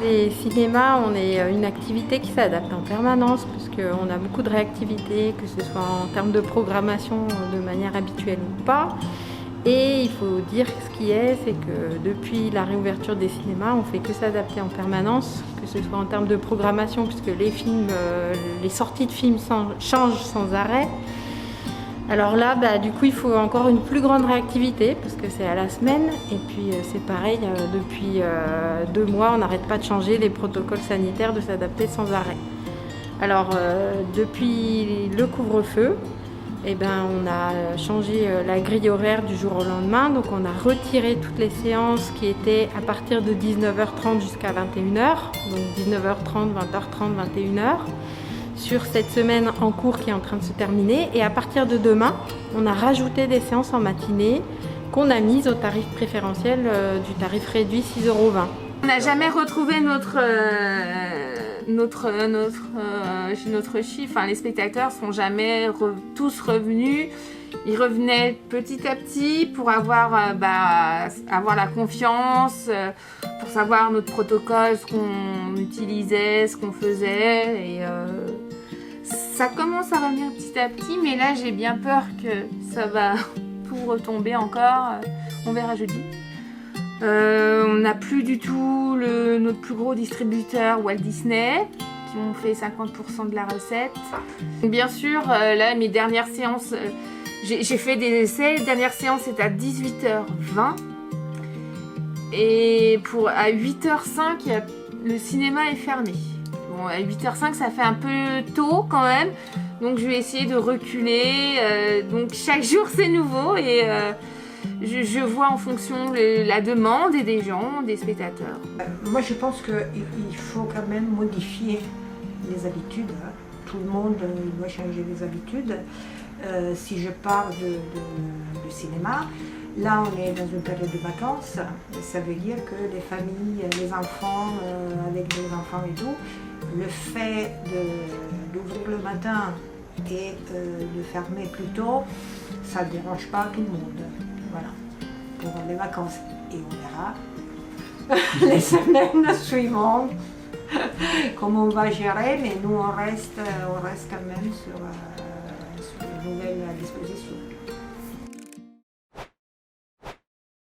Les cinémas, on est une activité qui s'adapte en permanence parce qu'on a beaucoup de réactivité, que ce soit en termes de programmation de manière habituelle ou pas. Et il faut dire ce qui est, c'est que depuis la réouverture des cinémas, on fait que s'adapter en permanence, que ce soit en termes de programmation, puisque les sorties de films changent sans arrêt. Alors là, du coup, il faut encore une plus grande réactivité parce que c'est à la semaine. Et puis c'est pareil, depuis 2 mois, on n'arrête pas de changer les protocoles sanitaires, de s'adapter sans arrêt. Alors depuis le couvre-feu, on a changé la grille horaire du jour au lendemain. Donc on a retiré toutes les séances qui étaient à partir de 19h30 jusqu'à 21h. Donc 19h30, 20h30, 21h. Sur cette semaine en cours qui est en train de se terminer. Et à partir de demain, on a rajouté des séances en matinée qu'on a mises au tarif préférentiel du tarif réduit 6,20 €. On n'a jamais retrouvé notre chiffre. Enfin, les spectateurs sont jamais tous revenus. Ils revenaient petit à petit pour avoir la confiance, pour savoir notre protocole, ce qu'on utilisait, ce qu'on faisait. Et ça commence à revenir petit à petit, mais là j'ai bien peur que ça va tout retomber encore. On verra jeudi. On n'a plus du tout notre plus gros distributeur Walt Disney qui ont fait 50% de la recette. Bien sûr, là mes dernières séances, j'ai fait des essais. La dernière séance c'était à 18h20 et à 8h05 le cinéma est fermé. Bon, à 8h05 ça fait un peu tôt quand même, donc je vais essayer de reculer. Donc chaque jour c'est nouveau et je vois en fonction de la demande et des gens, des spectateurs. Moi je pense qu'il faut quand même modifier les habitudes. Tout le monde doit changer les habitudes. Si je parle de cinéma, là on est dans une période de vacances. Ça veut dire que les familles, les enfants, avec les enfants et tout, le fait d'ouvrir le matin et de fermer plus tôt, ça ne dérange pas tout le monde. Voilà, pour les vacances. Et on verra les semaines suivantes comment on va gérer, mais nous on reste quand même sur une nouvelle disposition.